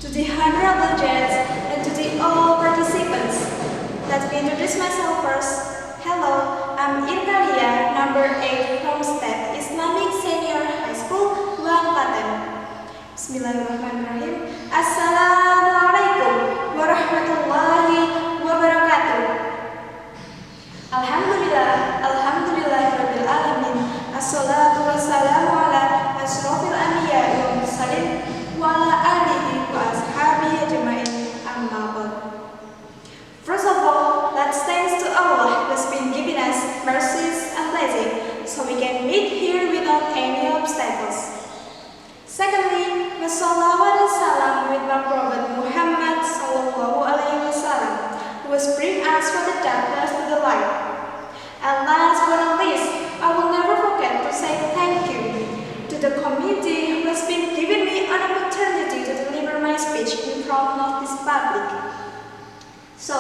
to the honorable judge, and to the all participants. Let me introduce myself first. Hello, I'm Irkalia, number 8 from State Islamic Senior High School, Klaten. Bismillahirrahmanirrahim. Assalamualaikum warahmatullahi wabarakatuh. Alhamdulillahirabbil alamin. Assalatu wassalamu ala asrofil anbiya'i wal mursalin wa ala alihi wa ashabihi ajma'in, amma ba'd. First of all, let's thanks to Allah who has been giving us mercies and blessings so we can meet here without any obstacles. Secondly, wassalawat and salam with my Prophet Muhammad sallallahu alaihi wasallam, who has bring us from the darkness to the light. And last but not least, I will never forget to say thank you to the committee who has been giving me an opportunity to deliver my speech in front of this public. So,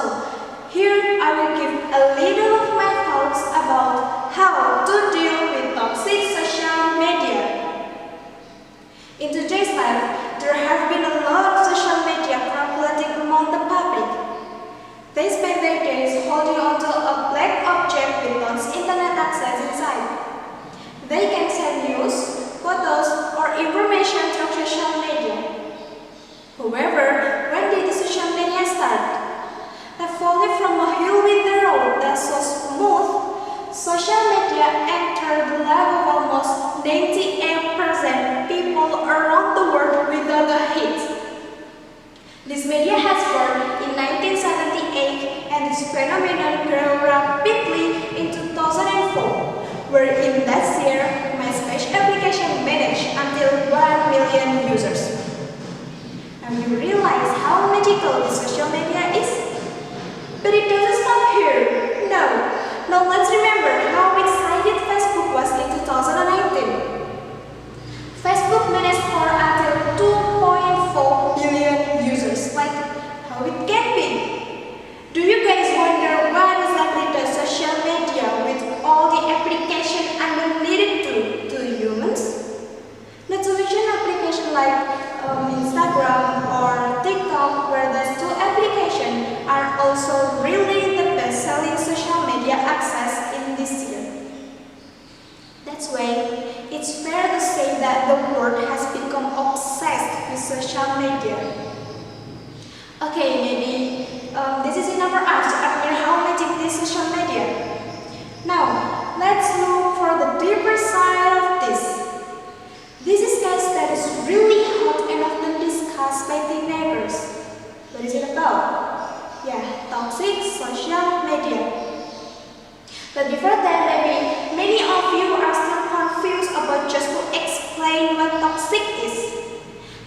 here I will give a little of my thoughts about how to deal with toxic social media. In today's life, there have been a lot of social media circulating among the public. They spend their days holding onto a black object with no internet access inside. They can send news, photos, or information through social media. However, when did the social media start? Like falling from a hill with the road that's so smooth, social media entered the life of almost 98% people around the world without a hit. This media has born in 1978 and this phenomenon grew rapidly in 2004, where in that year, MySpace application managed until 1 million users. And you realize how magical this social media is? But it doesn't stop here. No. Now let's remember how excited Facebook was in 2019. Facebook managed for until 2.4 billion users. Like, how it can be? Do you guys wonder what exactly does social media with all the application underneath it to humans? Not to mention applications like Instagram or TikTok, where those two applications are also really the best-selling social media access in this year. That's why it's fair to say that the world has become obsessed with social media. Okay, maybe this is enough for us to admire how magic is social media. Now, let's look for the deeper side of this. This is case that is really hot and often discussed by teenagers. What is it about? Yeah, toxic social media. But before that, maybe many of you are still confused about just to explain what toxic is.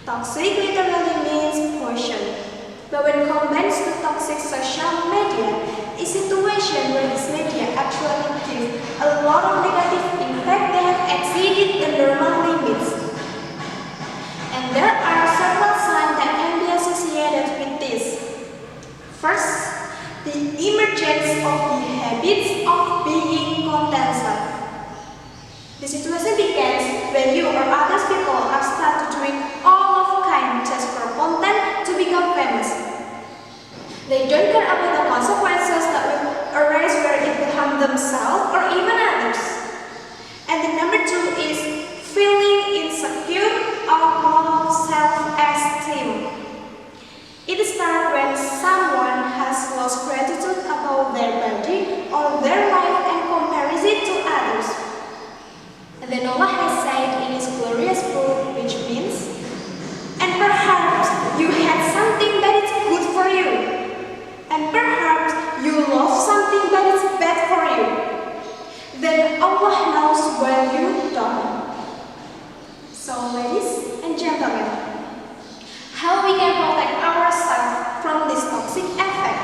Toxic literally means poison. But when combined to toxic social media, a situation where this media actually gives a lot of negative impact that have exceeded the normal limits. And there are several signs that can be associated with this. First, the emergence of the habits of being content slave. The situation begins when you or other people are started doing all of kind just for content to become famous. They don't care about the consequences that will arise where it will harm themselves or even others. And the number 2 is feeling insecure or low self-esteem. It starts when someone has lost gratitude about their body or their life and compares it to others. And then Allah has said in His glorious book, which means, and perhaps you had something that is good for you, and perhaps you love something that is bad for you. Then Allah knows what you don't. So ladies and gentlemen, how we can protect ourselves from this toxic effect?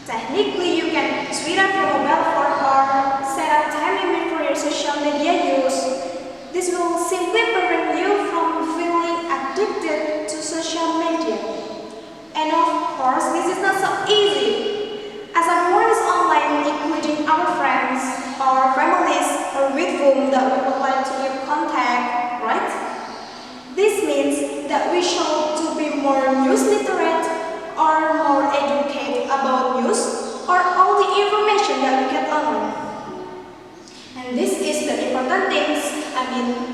Technically, you can switch off your mobile phone or set a time limit for your social media use. This will simply prevent you from feeling addicted to social media. And of course, this is not so easy, as everyone is online, including our friends, our families, or with whom that we would like to keep contact, right? This means been